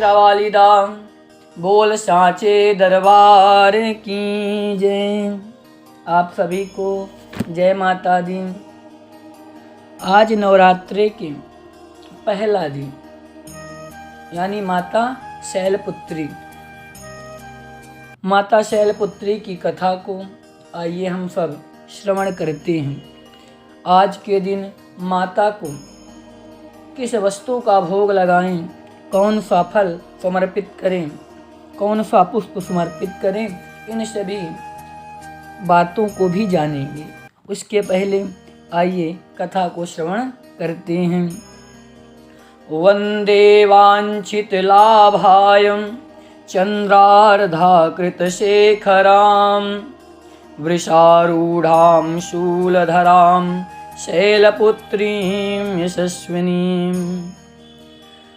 वालिदा, बोल सांचे दरबार की जय। आप सभी को जय माता दी। आज नवरात्रे के पहला दिन यानी माता शैलपुत्री की कथा को आइए हम सब श्रवण करते हैं। आज के दिन माता को किस वस्तु का भोग लगाएं, कौन सा फल समर्पित करें, कौन सा पुष्प समर्पित करें, इन सभी बातों को भी जानेंगे। उसके पहले आइए कथा को श्रवण करते हैं। वंदे वांछित लाभायं चंद्रार्धाकृत शेखरां, वृषारूढ़ां शूलधरां शैलपुत्रीं यशस्विनीं।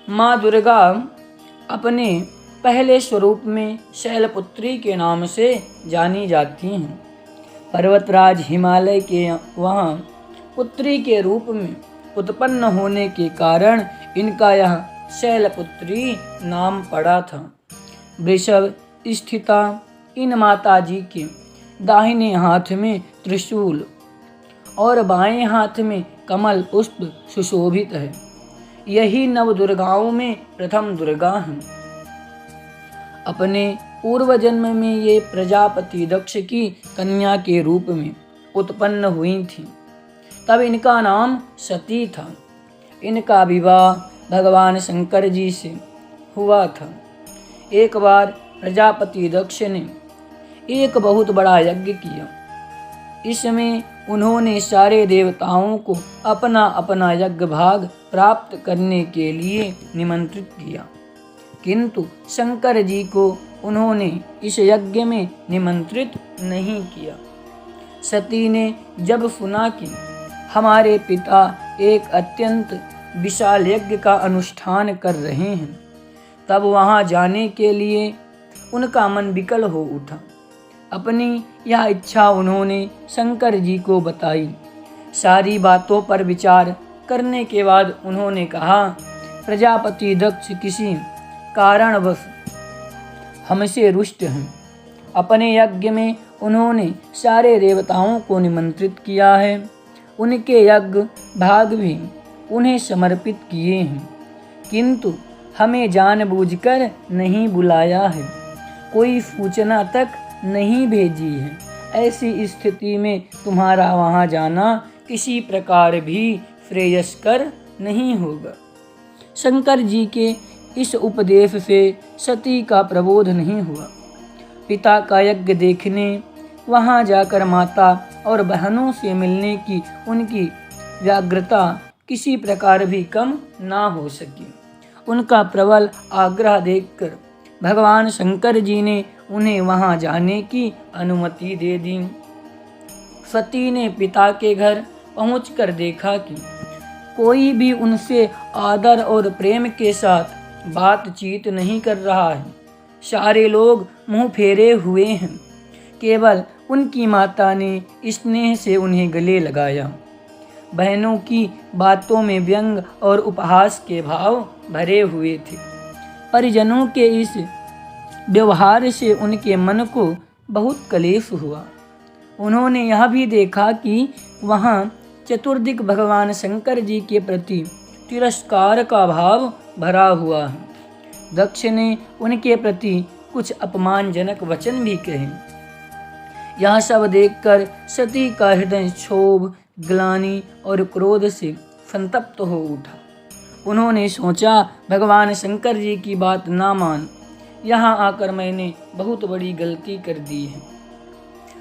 माँ दुर्गा अपने पहले स्वरूप में शैलपुत्री के नाम से जानी जाती हैं। पर्वतराज हिमालय के वहाँ पुत्री के रूप में उत्पन्न होने के कारण इनका यह शैलपुत्री नाम पड़ा था। वृषभ स्थिता इन माता जी के दाहिने हाथ में त्रिशूल और बाएं हाथ में कमल पुष्प सुशोभित है। यही नव दुर्गाओं में प्रथम दुर्गा हैं। अपने पूर्व जन्म में ये प्रजापति दक्ष की कन्या के रूप में उत्पन्न हुई थी। तब इनका नाम सती था। इनका विवाह भगवान शंकर जी से हुआ था। एक बार प्रजापति दक्ष ने एक बहुत बड़ा यज्ञ किया। इसमें उन्होंने सारे देवताओं को अपना अपना यज्ञ भाग प्राप्त करने के लिए निमंत्रित किया, किंतु शंकर जी को उन्होंने इस यज्ञ में निमंत्रित नहीं किया। सती ने जब सुना कि हमारे पिता एक अत्यंत विशाल यज्ञ का अनुष्ठान कर रहे हैं, तब वहां जाने के लिए उनका मन विकल हो उठा। अपनी यह इच्छा उन्होंने शंकर जी को बताई। सारी बातों पर विचार करने के बाद उन्होंने कहा, प्रजापति दक्ष किसी कारणवश हमसे रुष्ट हैं। अपने यज्ञ में उन्होंने सारे देवताओं को निमंत्रित किया है। उनके यज्ञ भाग भी उन्हें समर्पित किए हैं, किंतु हमें जानबूझकर नहीं बुलाया है, कोई सूचना तक नहीं भेजी है। ऐसी स्थिति में तुम्हारा वहां जाना किसी प्रकार भी श्रेयस्कर नहीं होगा। शंकर जी के इस उपदेश से सती का प्रबोध नहीं हुआ। पिता का यज्ञ देखने वहां जाकर माता और बहनों से मिलने की उनकी व्याग्रता किसी प्रकार भी कम ना हो सकी। उनका प्रबल आग्रह देखकर भगवान शंकर जी ने उन्हें वहां जाने की अनुमति दे दी। सती ने पिता के घर पहुंचकर देखा कि कोई भी उनसे आदर और प्रेम के साथ बातचीत नहीं कर रहा है। सारे लोग मुंह फेरे हुए हैं। केवल उनकी माता ने स्नेह से उन्हें गले लगाया। बहनों की बातों में व्यंग और उपहास के भाव भरे हुए थे। परिजनों के इस व्यवहार से उनके मन को बहुत कलेश हुआ। उन्होंने यह भी देखा कि वहाँ चतुर्दिक भगवान शंकर जी के प्रति तिरस्कार का भाव भरा हुआ है। दक्ष ने उनके प्रति कुछ अपमानजनक वचन भी कहे। यह सब देखकर सती का हृदय क्षोभ, ग्लानि और क्रोध से संतप्त हो उठा। उन्होंने सोचा, भगवान शंकर जी की बात ना मान, यहाँ आकर मैंने बहुत बड़ी गलती कर दी है।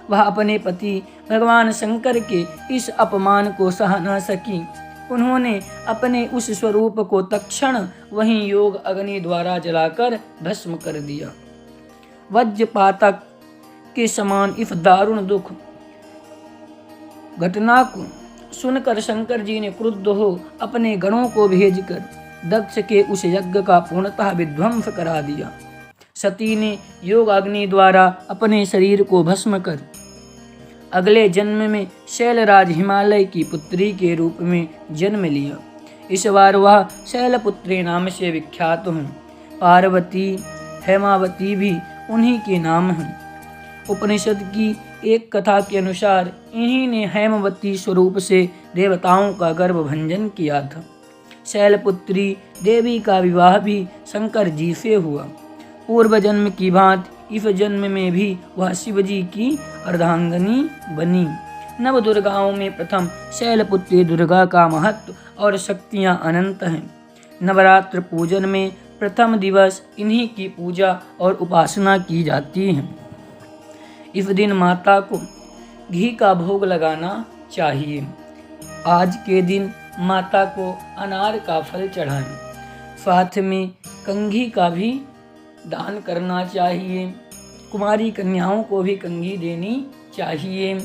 वह अपने पति भगवान शंकर के इस अपमान को सह न सकी। उन्होंने अपने उस स्वरूप को तत्क्षण वहीं योग अग्नि द्वारा जलाकर भस्म कर दिया। वज्रपातक के समान इस दारुण दुख घटना को सुनकर शंकर जी ने क्रुद्ध हो अपने गणों को भेजकर दक्ष के उस यज्ञ का पूर्णतः विध्वंस करा दिया। सती ने योग अग्नि द्वारा अपने शरीर को भस्म कर अगले जन्म में शैलराज हिमालय की पुत्री के रूप में जन्म लिया। इस बार वह शैलपुत्री नाम से विख्यात हैं। पार्वती, हेमावती भी उन्हीं के नाम हैं। उपनिषद की एक कथा के अनुसार इन्हीं ने हेमवती स्वरूप से देवताओं का गर्भ भंजन किया था। शैलपुत्री देवी का विवाह भी शंकर जी से हुआ। पूर्व जन्म की भांति इस जन्म में भी वह शिव जी की अर्धांगिनी बनी। नव दुर्गाओं में प्रथम शैलपुत्री दुर्गा का महत्व और शक्तियाँ अनंत हैं। नवरात्र पूजन में प्रथम दिवस इन्हीं की पूजा और उपासना की जाती है। इस दिन माता को घी का भोग लगाना चाहिए। आज के दिन माता को अनार का फल चढ़ाएं। साथ में कंघी का भी दान करना चाहिए। कुमारी कन्याओं को भी कंघी देनी चाहिए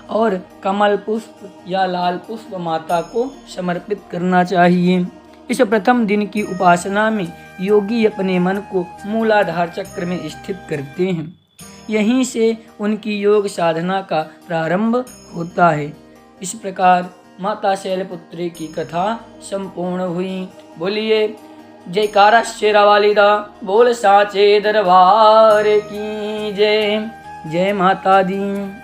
और कमल पुष्प या लाल पुष्प माता को समर्पित करना चाहिए। इस प्रथम दिन की उपासना में योगी अपने मन को मूलाधार चक्र में स्थित करते हैं। यहीं से उनकी योग साधना का प्रारंभ होता है। इस प्रकार माता शैलपुत्री की कथा संपूर्ण हुई। बोलिए जयकारा शेरा वाली दा, बोल साचे दरबार की जय। जय माता दी।